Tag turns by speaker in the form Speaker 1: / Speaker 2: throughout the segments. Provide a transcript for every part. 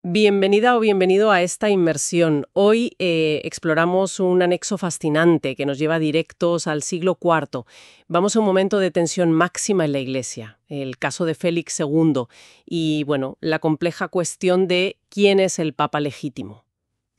Speaker 1: Bienvenida o bienvenido a esta inmersión. Hoy exploramos un anexo fascinante que nos lleva directos al siglo IV. Vamos a un momento de tensión máxima en la Iglesia, el caso de Félix II y, bueno, la compleja cuestión de quién es el Papa legítimo.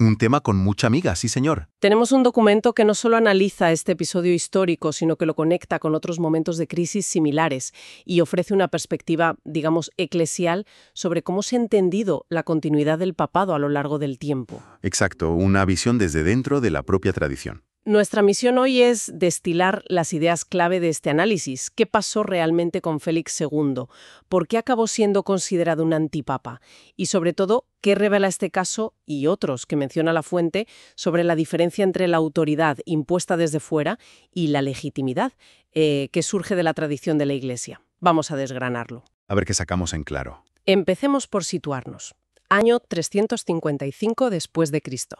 Speaker 2: Un tema con mucha amiga, sí señor.
Speaker 1: Tenemos un documento que no solo analiza este episodio histórico, sino que lo conecta con otros momentos de crisis similares y ofrece una perspectiva, digamos, eclesial sobre cómo se ha entendido la continuidad del papado a lo largo del tiempo.
Speaker 2: Exacto, una visión desde dentro de la propia tradición.
Speaker 1: Nuestra misión hoy es destilar las ideas clave de este análisis. ¿Qué pasó realmente con Félix II? ¿Por qué acabó siendo considerado un antipapa? Y sobre todo, ¿qué revela este caso y otros que menciona la fuente sobre la diferencia entre la autoridad impuesta desde fuera y la legitimidad que surge de la tradición de la Iglesia? Vamos a desgranarlo.
Speaker 2: A ver qué sacamos en claro.
Speaker 1: Empecemos por situarnos. Año 355 después de Cristo.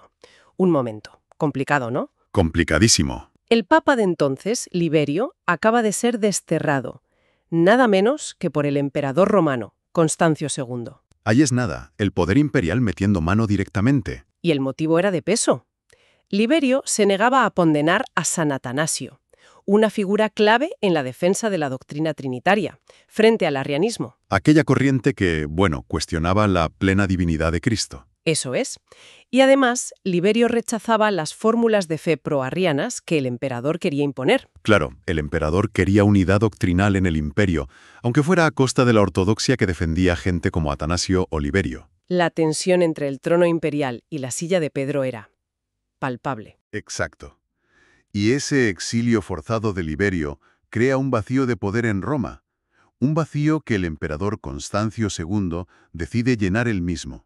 Speaker 1: Un momento. Complicado, ¿no?
Speaker 2: Complicadísimo.
Speaker 1: El papa de entonces, Liberio, acaba de ser desterrado, nada menos que por el emperador romano, Constancio II.
Speaker 2: Ahí es nada, el poder imperial metiendo mano directamente.
Speaker 1: Y el motivo era de peso. Liberio se negaba a condenar a San Atanasio, una figura clave en la defensa de la doctrina trinitaria, frente al arrianismo.
Speaker 2: Aquella corriente que, cuestionaba la plena divinidad de Cristo.
Speaker 1: Eso es. Y además, Liberio rechazaba las fórmulas de fe proarrianas que el emperador quería imponer.
Speaker 2: Claro, el emperador quería unidad doctrinal en el imperio, aunque fuera a costa de la ortodoxia que defendía gente como Atanasio o Liberio.
Speaker 1: La tensión entre el trono imperial y la silla de Pedro era palpable.
Speaker 2: Exacto. Y ese exilio forzado de Liberio crea un vacío de poder en Roma, un vacío que el emperador Constancio II decide llenar él mismo.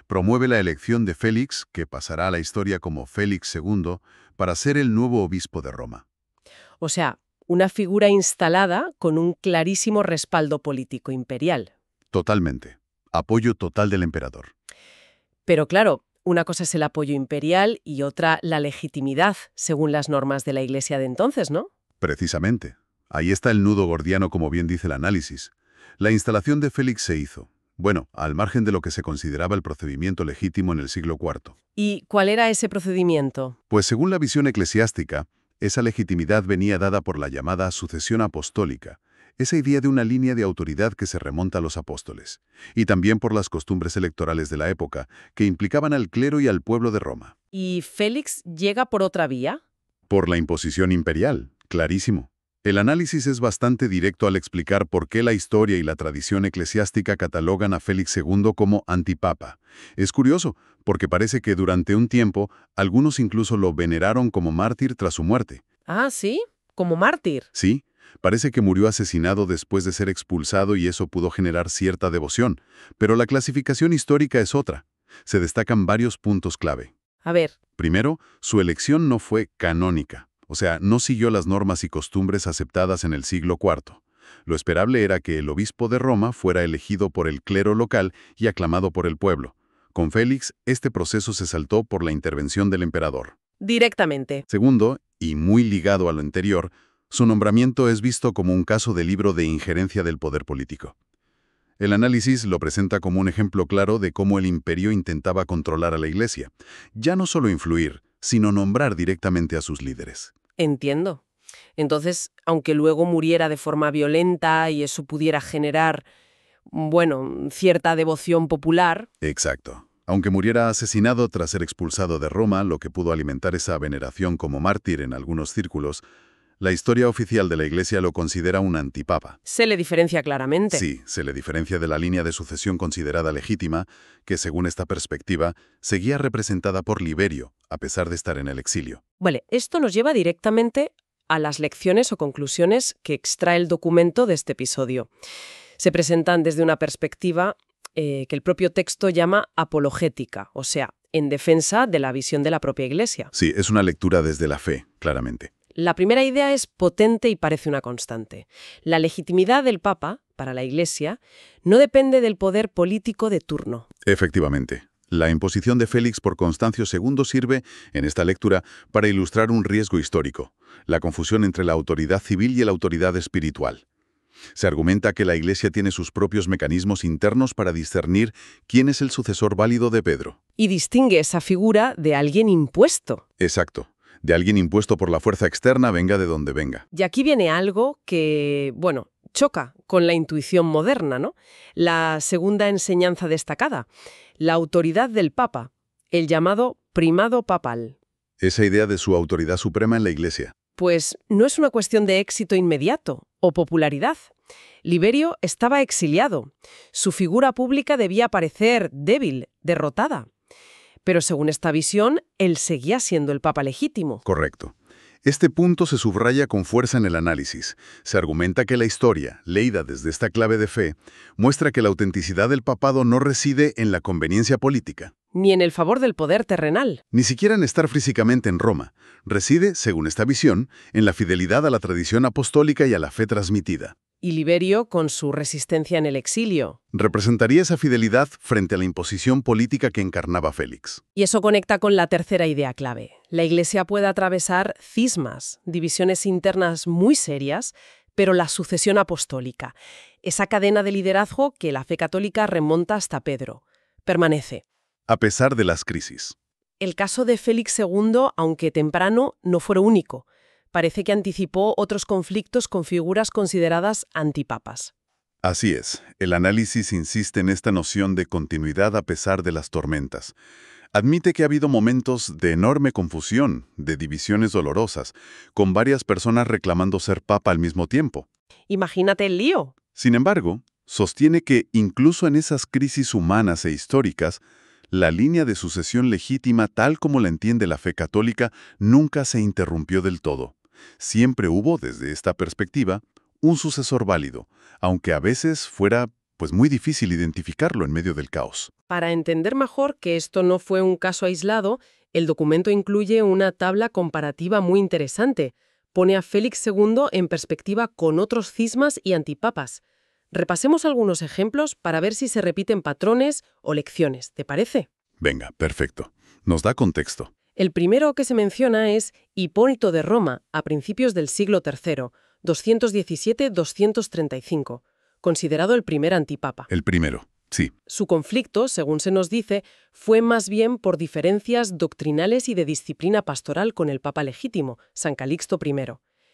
Speaker 2: Promueve la elección de Félix, que pasará a la historia como Félix II, para ser el nuevo obispo de Roma.
Speaker 1: O sea, una figura instalada con un clarísimo respaldo político imperial.
Speaker 2: Totalmente. Apoyo total del emperador.
Speaker 1: Pero claro, una cosa es el apoyo imperial y otra la legitimidad, según las normas de la Iglesia de entonces, ¿no?
Speaker 2: Precisamente. Ahí está el nudo gordiano, como bien dice el análisis. La instalación de Félix se hizo, al margen de lo que se consideraba el procedimiento legítimo en el siglo IV.
Speaker 1: ¿Y cuál era ese procedimiento?
Speaker 2: Pues según la visión eclesiástica, esa legitimidad venía dada por la llamada sucesión apostólica, esa idea de una línea de autoridad que se remonta a los apóstoles, y también por las costumbres electorales de la época, que implicaban al clero y al pueblo de Roma.
Speaker 1: ¿Y Félix llega por otra vía?
Speaker 2: Por la imposición imperial, clarísimo. El análisis es bastante directo al explicar por qué la historia y la tradición eclesiástica catalogan a Félix II como antipapa. Es curioso, porque parece que durante un tiempo, algunos incluso lo veneraron como mártir tras su muerte.
Speaker 1: Ah, ¿sí? ¿Como mártir?
Speaker 2: Sí, parece que murió asesinado después de ser expulsado y eso pudo generar cierta devoción. Pero la clasificación histórica es otra. Se destacan varios puntos clave.
Speaker 1: A ver.
Speaker 2: Primero, su elección no fue canónica. O sea, no siguió las normas y costumbres aceptadas en el siglo IV. Lo esperable era que el obispo de Roma fuera elegido por el clero local y aclamado por el pueblo. Con Félix, este proceso se saltó por la intervención del emperador.
Speaker 1: Directamente.
Speaker 2: Segundo, y muy ligado a lo anterior, su nombramiento es visto como un caso de libro de injerencia del poder político. El análisis lo presenta como un ejemplo claro de cómo el imperio intentaba controlar a la Iglesia. Ya no solo influir, sino nombrar directamente a sus líderes.
Speaker 1: Entiendo. Entonces, aunque luego muriera de forma violenta y eso pudiera generar, cierta devoción popular.
Speaker 2: Exacto. Aunque muriera asesinado tras ser expulsado de Roma, lo que pudo alimentar esa veneración como mártir en algunos círculos, la historia oficial de la Iglesia lo considera un antipapa.
Speaker 1: Se le diferencia claramente.
Speaker 2: Sí, se le diferencia de la línea de sucesión considerada legítima, que según esta perspectiva, seguía representada por Liberio, a pesar de estar en el exilio.
Speaker 1: Vale, esto nos lleva directamente a las lecciones o conclusiones que extrae el documento de este episodio. Se presentan desde una perspectiva que el propio texto llama apologética, o sea, en defensa de la visión de la propia Iglesia.
Speaker 2: Sí, es una lectura desde la fe, claramente.
Speaker 1: La primera idea es potente y parece una constante. La legitimidad del Papa, para la Iglesia, no depende del poder político de turno.
Speaker 2: Efectivamente. La imposición de Félix por Constancio II sirve, en esta lectura, para ilustrar un riesgo histórico, la confusión entre la autoridad civil y la autoridad espiritual. Se argumenta que la Iglesia tiene sus propios mecanismos internos para discernir quién es el sucesor válido de Pedro.
Speaker 1: Y distingue esa figura de alguien impuesto.
Speaker 2: Exacto. De alguien impuesto por la fuerza externa, venga de donde venga.
Speaker 1: Y aquí viene algo que, bueno, choca con la intuición moderna, ¿no? La segunda enseñanza destacada, la autoridad del Papa, el llamado primado papal.
Speaker 2: Esa idea de su autoridad suprema en la Iglesia.
Speaker 1: Pues no es una cuestión de éxito inmediato o popularidad. Liberio estaba exiliado. Su figura pública debía parecer débil, derrotada. Pero según esta visión, él seguía siendo el Papa legítimo.
Speaker 2: Correcto. Este punto se subraya con fuerza en el análisis. Se argumenta que la historia, leída desde esta clave de fe, muestra que la autenticidad del papado no reside en la conveniencia política.
Speaker 1: Ni en el favor del poder terrenal.
Speaker 2: Ni siquiera en estar físicamente en Roma. Reside, según esta visión, en la fidelidad a la tradición apostólica y a la fe transmitida.
Speaker 1: Y Liberio, con su resistencia en el exilio.
Speaker 2: Representaría esa fidelidad frente a la imposición política que encarnaba Félix.
Speaker 1: Y eso conecta con la tercera idea clave. La Iglesia puede atravesar cismas, divisiones internas muy serias, pero la sucesión apostólica, esa cadena de liderazgo que la fe católica remonta hasta Pedro, permanece.
Speaker 2: A pesar de las crisis.
Speaker 1: El caso de Félix II, aunque temprano, no fue único. Parece que anticipó otros conflictos con figuras consideradas antipapas.
Speaker 2: Así es, el análisis insiste en esta noción de continuidad a pesar de las tormentas. Admite que ha habido momentos de enorme confusión, de divisiones dolorosas, con varias personas reclamando ser papa al mismo tiempo.
Speaker 1: Imagínate el lío.
Speaker 2: Sin embargo, sostiene que incluso en esas crisis humanas e históricas, la línea de sucesión legítima, tal como la entiende la fe católica, nunca se interrumpió del todo. Siempre hubo, desde esta perspectiva, un sucesor válido, aunque a veces fuera muy difícil identificarlo en medio del caos.
Speaker 1: Para entender mejor que esto no fue un caso aislado, el documento incluye una tabla comparativa muy interesante. Pone a Félix II en perspectiva con otros cismas y antipapas. Repasemos algunos ejemplos para ver si se repiten patrones o lecciones, ¿te parece?
Speaker 2: Venga, perfecto. Nos da contexto.
Speaker 1: El primero que se menciona es Hipólito de Roma, a principios del siglo III, 217-235, considerado el primer antipapa.
Speaker 2: El primero, sí.
Speaker 1: Su conflicto, según se nos dice, fue más bien por diferencias doctrinales y de disciplina pastoral con el papa legítimo, San Calixto I.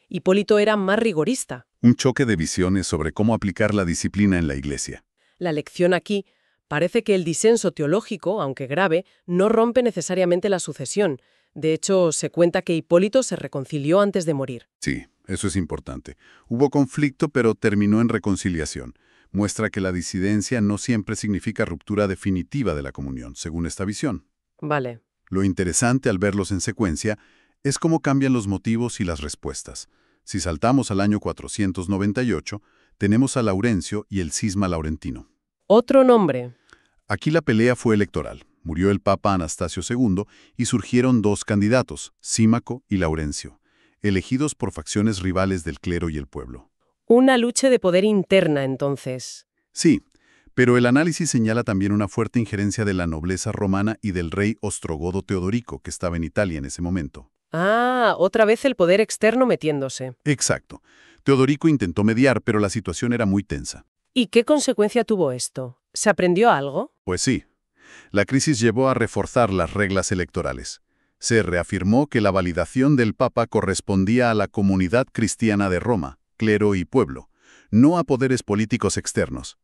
Speaker 1: Hipólito era más rigorista.
Speaker 2: Un choque de visiones sobre cómo aplicar la disciplina en la Iglesia.
Speaker 1: La lección aquí parece que el disenso teológico, aunque grave, no rompe necesariamente la sucesión. De hecho, se cuenta que Hipólito se reconcilió antes de morir.
Speaker 2: Sí, eso es importante. Hubo conflicto, pero terminó en reconciliación. Muestra que la disidencia no siempre significa ruptura definitiva de la comunión, según esta visión.
Speaker 1: Vale.
Speaker 2: Lo interesante al verlos en secuencia es cómo cambian los motivos y las respuestas. Si saltamos al año 498, tenemos a Laurencio y el cisma laurentino.
Speaker 1: Otro nombre.
Speaker 2: Aquí la pelea fue electoral. Murió el Papa Anastasio II y surgieron dos candidatos, Símaco y Laurencio, elegidos por facciones rivales del clero y el pueblo.
Speaker 1: Una lucha de poder interna, entonces.
Speaker 2: Sí, pero el análisis señala también una fuerte injerencia de la nobleza romana y del rey ostrogodo Teodorico, que estaba en Italia en ese momento.
Speaker 1: Ah, otra vez el poder externo metiéndose.
Speaker 2: Exacto. Teodorico intentó mediar, pero la situación era muy tensa.
Speaker 1: ¿Y qué consecuencia tuvo esto? ¿Se aprendió algo?
Speaker 2: Pues sí. La crisis llevó a reforzar las reglas electorales. Se reafirmó que la validación del Papa correspondía a la comunidad cristiana de Roma, clero y pueblo, no a poderes políticos externos.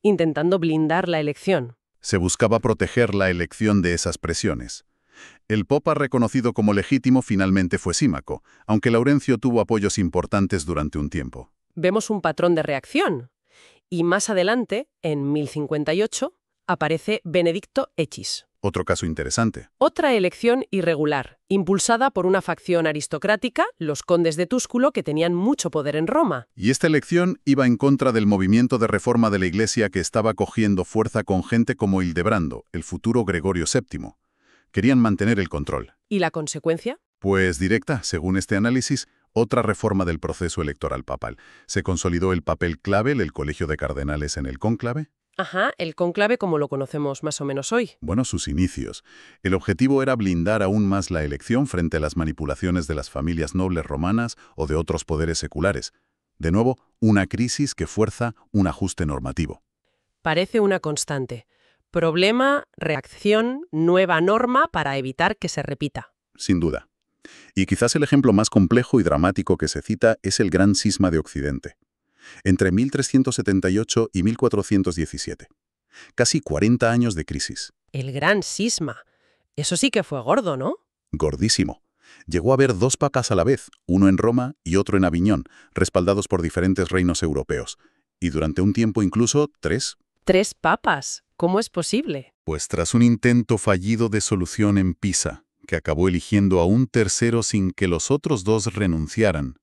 Speaker 1: Intentando blindar la elección.
Speaker 2: Se buscaba proteger la elección de esas presiones. El Papa reconocido como legítimo finalmente fue Símaco, aunque Laurencio tuvo apoyos importantes durante un tiempo.
Speaker 1: Vemos un patrón de reacción. Y más adelante, en 1058, aparece Benedicto Exis.
Speaker 2: Otro caso interesante.
Speaker 1: Otra elección irregular, impulsada por una facción aristocrática, los condes de Túsculo, que tenían mucho poder en Roma.
Speaker 2: Y esta elección iba en contra del movimiento de reforma de la Iglesia que estaba cogiendo fuerza con gente como Hildebrando, el futuro Gregorio VII. Querían mantener el control.
Speaker 1: ¿Y la consecuencia?
Speaker 2: Pues directa, según este análisis, otra reforma del proceso electoral papal. Se consolidó el papel clave del Colegio de Cardenales en el cónclave.
Speaker 1: Ajá, el cónclave como lo conocemos más o menos hoy.
Speaker 2: Bueno, sus inicios. El objetivo era blindar aún más la elección frente a las manipulaciones de las familias nobles romanas o de otros poderes seculares. De nuevo, una crisis que fuerza un ajuste normativo.
Speaker 1: Parece una constante. Problema, reacción, nueva norma para evitar que se repita.
Speaker 2: Sin duda. Y quizás el ejemplo más complejo y dramático que se cita es el Gran Cisma de Occidente, entre 1378 y 1417. Casi 40 años de crisis.
Speaker 1: El gran cisma. Eso sí que fue gordo, ¿no?
Speaker 2: Gordísimo. Llegó a haber dos papas a la vez, uno en Roma y otro en Aviñón, respaldados por diferentes reinos europeos. Y durante un tiempo incluso 3.
Speaker 1: 3 papas. ¿Cómo es posible?
Speaker 2: Pues tras un intento fallido de solución en Pisa, que acabó eligiendo a un tercero sin que los otros 2 renunciaran,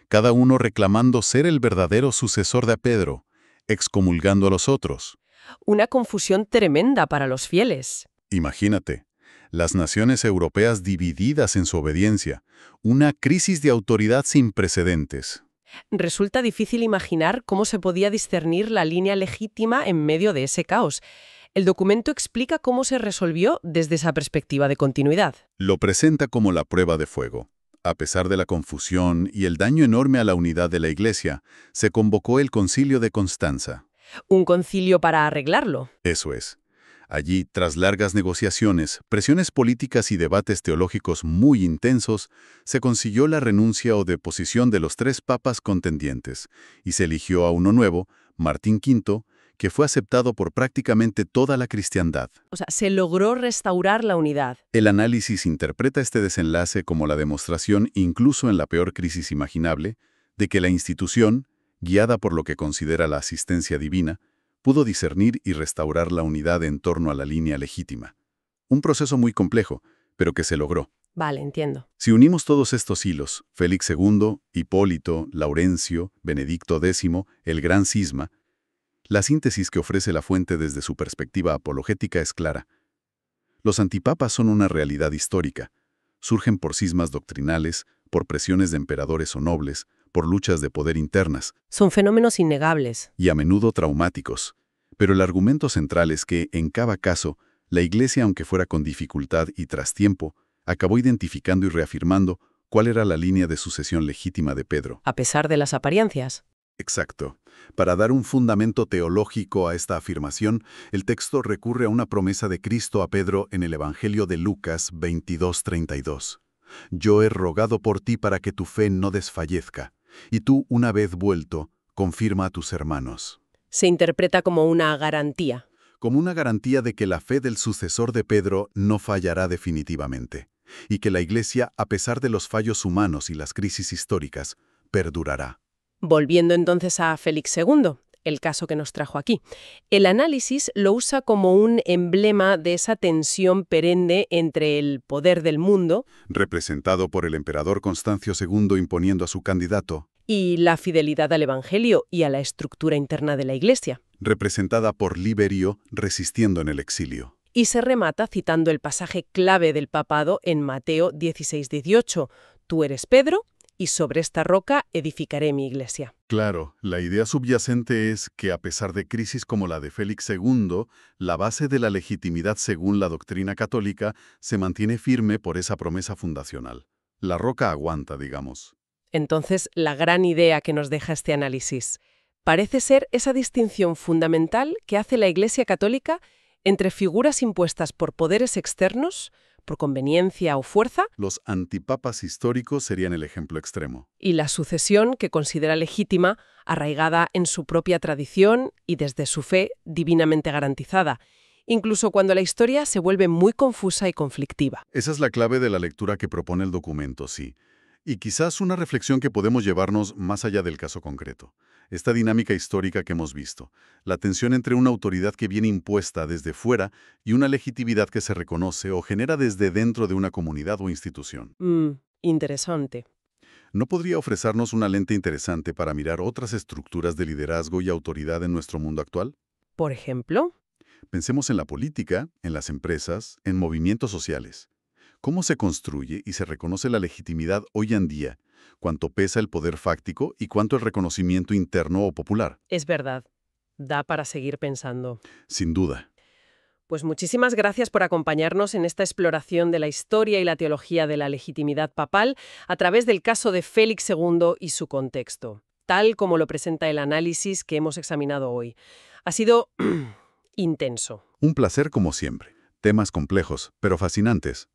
Speaker 2: cada uno reclamando ser el verdadero sucesor de Pedro, excomulgando a los otros.
Speaker 1: Una confusión tremenda para los fieles.
Speaker 2: Imagínate, las naciones europeas divididas en su obediencia, una crisis de autoridad sin precedentes.
Speaker 1: Resulta difícil imaginar cómo se podía discernir la línea legítima en medio de ese caos. El documento explica cómo se resolvió desde esa perspectiva de continuidad.
Speaker 2: Lo presenta como la prueba de fuego. A pesar de la confusión y el daño enorme a la unidad de la Iglesia, se convocó el Concilio de Constanza.
Speaker 1: Un concilio para arreglarlo.
Speaker 2: Eso es. Allí, tras largas negociaciones, presiones políticas y debates teológicos muy intensos, se consiguió la renuncia o deposición de los 3 papas contendientes, y se eligió a uno nuevo, Martín V, que fue aceptado por prácticamente toda la cristiandad.
Speaker 1: O sea, se logró restaurar la unidad.
Speaker 2: El análisis interpreta este desenlace como la demostración, incluso en la peor crisis imaginable, de que la institución, guiada por lo que considera la asistencia divina, pudo discernir y restaurar la unidad en torno a la línea legítima. Un proceso muy complejo, pero que se logró.
Speaker 1: Vale, entiendo.
Speaker 2: Si unimos todos estos hilos, Félix II, Hipólito, Laurencio, Benedicto X, el Gran Cisma, la síntesis que ofrece la fuente desde su perspectiva apologética es clara. Los antipapas son una realidad histórica. Surgen por cismas doctrinales, por presiones de emperadores o nobles, por luchas de poder internas.
Speaker 1: Son fenómenos innegables.
Speaker 2: Y a menudo traumáticos. Pero el argumento central es que, en cada caso, la Iglesia, aunque fuera con dificultad y tras tiempo, acabó identificando y reafirmando cuál era la línea de sucesión legítima de Pedro.
Speaker 1: A pesar de las apariencias.
Speaker 2: Exacto. Para dar un fundamento teológico a esta afirmación, el texto recurre a una promesa de Cristo a Pedro en el Evangelio de Lucas 22:32. Yo he rogado por ti para que tu fe no desfallezca, y tú, una vez vuelto, confirma a tus hermanos.
Speaker 1: Se interpreta como una garantía.
Speaker 2: Como una garantía de que la fe del sucesor de Pedro no fallará definitivamente, y que la Iglesia, a pesar de los fallos humanos y las crisis históricas, perdurará.
Speaker 1: Volviendo entonces a Félix II, el caso que nos trajo aquí. El análisis lo usa como un emblema de esa tensión perenne entre el poder del mundo,
Speaker 2: representado por el emperador Constancio II imponiendo a su candidato,
Speaker 1: y la fidelidad al Evangelio y a la estructura interna de la Iglesia.
Speaker 2: representada por Liberio resistiendo en el exilio.
Speaker 1: Y se remata citando el pasaje clave del papado en Mateo 16:18. Tú eres Pedro, y sobre esta roca edificaré mi iglesia.
Speaker 2: Claro, la idea subyacente es que a pesar de crisis como la de Félix II, la base de la legitimidad según la doctrina católica se mantiene firme por esa promesa fundacional. La roca aguanta, digamos.
Speaker 1: Entonces, la gran idea que nos deja este análisis parece ser esa distinción fundamental que hace la Iglesia católica entre figuras impuestas por poderes externos, por conveniencia o fuerza,
Speaker 2: Los antipapas históricos serían el ejemplo extremo.
Speaker 1: y la sucesión que considera legítima, arraigada en su propia tradición y desde su fe divinamente garantizada, incluso cuando la historia se vuelve muy confusa y conflictiva.
Speaker 2: Esa es la clave de la lectura que propone el documento, sí. Y quizás una reflexión que podemos llevarnos más allá del caso concreto. Esta dinámica histórica que hemos visto, la tensión entre una autoridad que viene impuesta desde fuera y una legitimidad que se reconoce o genera desde dentro de una comunidad o institución.
Speaker 1: Interesante.
Speaker 2: ¿No podría ofrecernos una lente interesante para mirar otras estructuras de liderazgo y autoridad en nuestro mundo actual?
Speaker 1: Por ejemplo,
Speaker 2: Pensemos en la política, en las empresas, en movimientos sociales. ¿Cómo se construye y se reconoce la legitimidad hoy en día? ¿Cuánto pesa el poder fáctico y cuánto el reconocimiento interno o popular?
Speaker 1: es verdad, da para seguir pensando.
Speaker 2: Sin duda.
Speaker 1: Pues muchísimas gracias por acompañarnos en esta exploración de la historia y la teología de la legitimidad papal a través del caso de Félix II y su contexto. tal como lo presenta el análisis que hemos examinado hoy. Ha sido intenso.
Speaker 2: Un placer como siempre. Temas complejos, pero fascinantes.